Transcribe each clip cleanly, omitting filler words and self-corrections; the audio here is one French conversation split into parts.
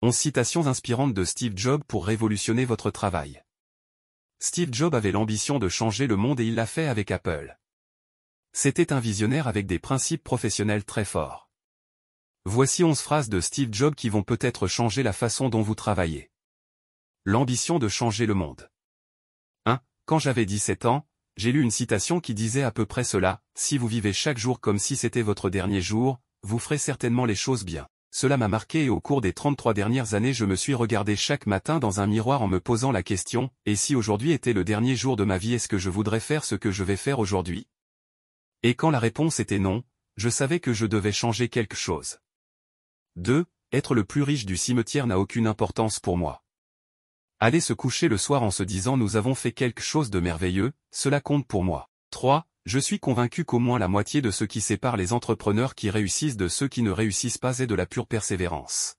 11 citations inspirantes de Steve Jobs pour révolutionner votre travail. Steve Jobs avait l'ambition de changer le monde et il l'a fait avec Apple. C'était un visionnaire avec des principes professionnels très forts. Voici 11 phrases de Steve Jobs qui vont peut-être changer la façon dont vous travaillez. L'ambition de changer le monde. 1. Quand j'avais 17 ans, j'ai lu une citation qui disait à peu près cela: si vous vivez chaque jour comme si c'était votre dernier jour, vous ferez certainement les choses bien. Cela m'a marqué et au cours des 33 dernières années je me suis regardé chaque matin dans un miroir en me posant la question: et si aujourd'hui était le dernier jour de ma vie, est-ce que je voudrais faire ce que je vais faire aujourd'hui? Et quand la réponse était non, je savais que je devais changer quelque chose. 2. Être le plus riche du cimetière n'a aucune importance pour moi. Aller se coucher le soir en se disant nous avons fait quelque chose de merveilleux, cela compte pour moi. 3. Je suis convaincu qu'au moins la moitié de ce qui sépare les entrepreneurs qui réussissent de ceux qui ne réussissent pas est de la pure persévérance.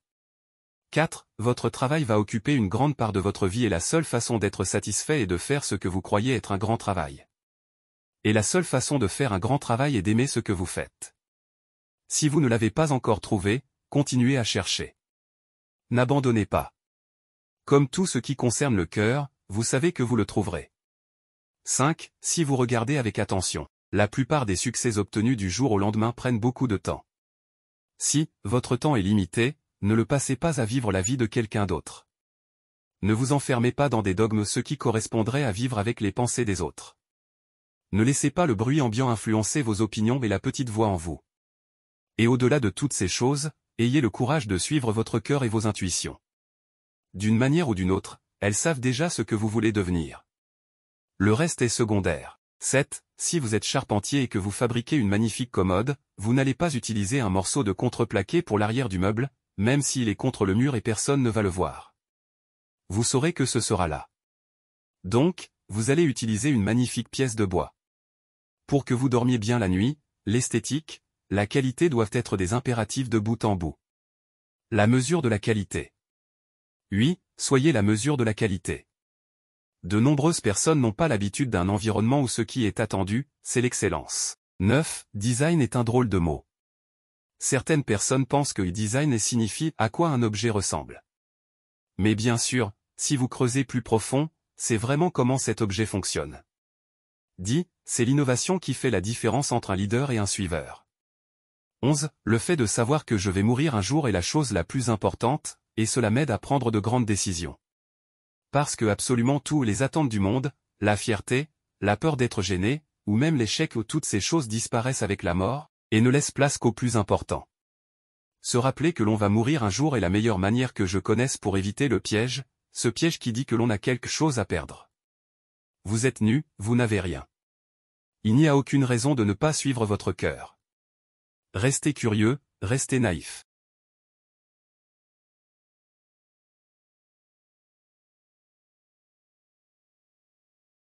4. Votre travail va occuper une grande part de votre vie et la seule façon d'être satisfait est de faire ce que vous croyez être un grand travail. Et la seule façon de faire un grand travail est d'aimer ce que vous faites. Si vous ne l'avez pas encore trouvé, continuez à chercher. N'abandonnez pas. Comme tout ce qui concerne le cœur, vous savez que vous le trouverez. 5. Si vous regardez avec attention, la plupart des succès obtenus du jour au lendemain prennent beaucoup de temps. Si votre temps est limité, ne le passez pas à vivre la vie de quelqu'un d'autre. Ne vous enfermez pas dans des dogmes, ce qui correspondrait à vivre avec les pensées des autres. Ne laissez pas le bruit ambiant influencer vos opinions et la petite voix en vous. Et au-delà de toutes ces choses, ayez le courage de suivre votre cœur et vos intuitions. D'une manière ou d'une autre, elles savent déjà ce que vous voulez devenir. Le reste est secondaire. 7. Si vous êtes charpentier et que vous fabriquez une magnifique commode, vous n'allez pas utiliser un morceau de contreplaqué pour l'arrière du meuble, même s'il est contre le mur et personne ne va le voir. Vous saurez que ce sera là. Donc, vous allez utiliser une magnifique pièce de bois. Pour que vous dormiez bien la nuit, l'esthétique, la qualité doivent être des impératifs de bout en bout. La mesure de la qualité. Oui, soyez la mesure de la qualité. De nombreuses personnes n'ont pas l'habitude d'un environnement où ce qui est attendu, c'est l'excellence. 9. Design est un drôle de mot. Certaines personnes pensent que design signifie à quoi un objet ressemble. Mais bien sûr, si vous creusez plus profond, c'est vraiment comment cet objet fonctionne. 10. C'est l'innovation qui fait la différence entre un leader et un suiveur. 11. Le fait de savoir que je vais mourir un jour est la chose la plus importante, et cela m'aide à prendre de grandes décisions. Parce que absolument tout, les attentes du monde, la fierté, la peur d'être gêné, ou même l'échec, ou toutes ces choses disparaissent avec la mort, et ne laissent place qu'au plus important. Se rappeler que l'on va mourir un jour est la meilleure manière que je connaisse pour éviter le piège, ce piège qui dit que l'on a quelque chose à perdre. Vous êtes nu, vous n'avez rien. Il n'y a aucune raison de ne pas suivre votre cœur. Restez curieux, restez naïf.